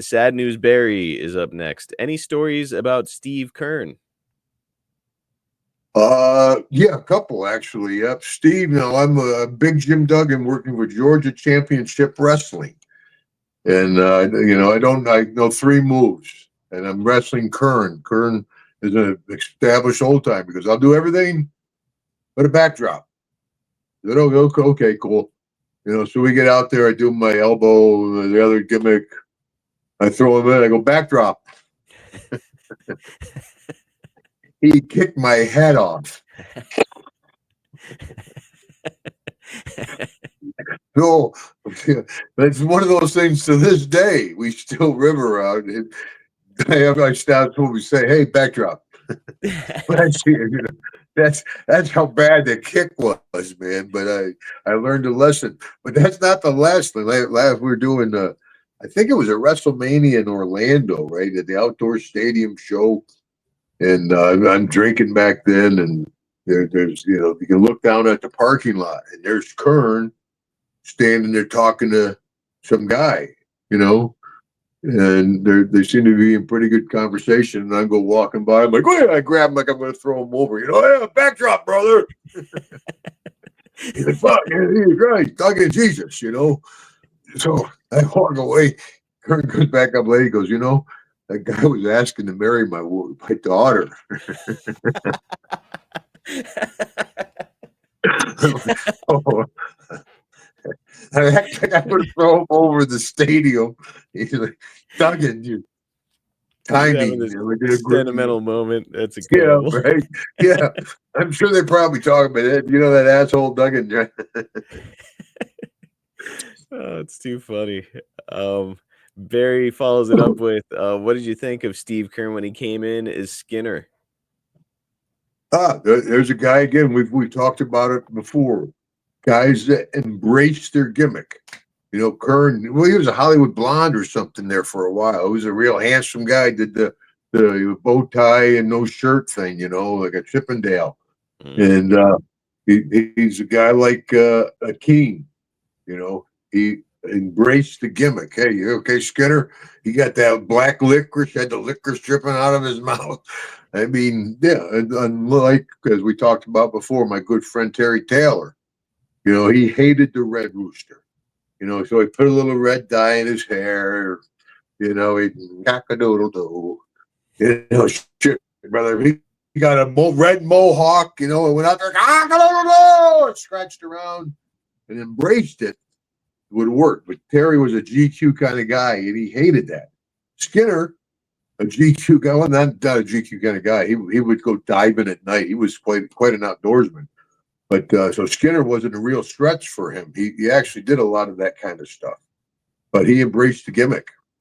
Sad News Barry is up next. Any stories about Steve Keirn? Yeah, a couple actually. Yep. Steve, I'm a big Jim Duggan working with Georgia Championship Wrestling. And I know three moves, and I'm wrestling Keirn. Keirn is an established old time because I'll do everything but a backdrop. Okay, cool. So we get out there, I do my elbow, the other gimmick, I throw him in, I go backdrop. He kicked my head off. No, it's one of those things to this day. We still rib around. I stop when we say, "Hey, backdrop." That's how bad the kick was, man. But I learned a lesson. But that's not the last thing. Last we were doing, I think it was a WrestleMania in Orlando, right at the outdoor stadium show, and I'm drinking back then, and there's you can look down at the parking lot, and there's Keirn standing there talking to some guy, and they seem to be in pretty good conversation. And I go walking by, I'm like, oh yeah, I grab him like I'm going to throw him over. Yeah, backdrop, brother. He's like, fuck, he's right, Duggan, Jesus, So I walk away. Keirn goes back up later. He goes, that guy was asking to marry my daughter. Oh. I would throw him over the stadium. He's like, Duggan, you timing. Sentimental moment. That's incredible. Yeah, right. Yeah. I'm sure they're probably talking about it. That asshole Duggan. Oh, it's too funny. Barry follows it up with, what did you think of Steve Keirn when he came in as Skinner? There's a guy again. We've talked about it before. Guys that embrace their gimmick. Keirn, well, he was a Hollywood blonde or something there for a while. He was a real handsome guy, did the bow tie and no shirt thing, like a Chippendale. And he's a guy like a Keirn, he embraced the gimmick. Hey, you okay, Skinner? He got that black licorice, had the licorice dripping out of his mouth. I mean, yeah, unlike, as we talked about before, my good friend Terry Taylor, he hated the Red Rooster. So he put a little red dye in his hair. He cock-a-doodle-doo. Shit, brother. He got a red mohawk. And went out there, cock-a-doodle-doo, scratched around and embraced it. It would work. But Terry was a GQ kind of guy, and he hated that. Skinner, a GQ guy, well, not a GQ kind of guy. He would go diving at night. He was quite an outdoorsman. But so Skinner wasn't a real stretch for him. He actually did a lot of that kind of stuff. But he embraced the gimmick.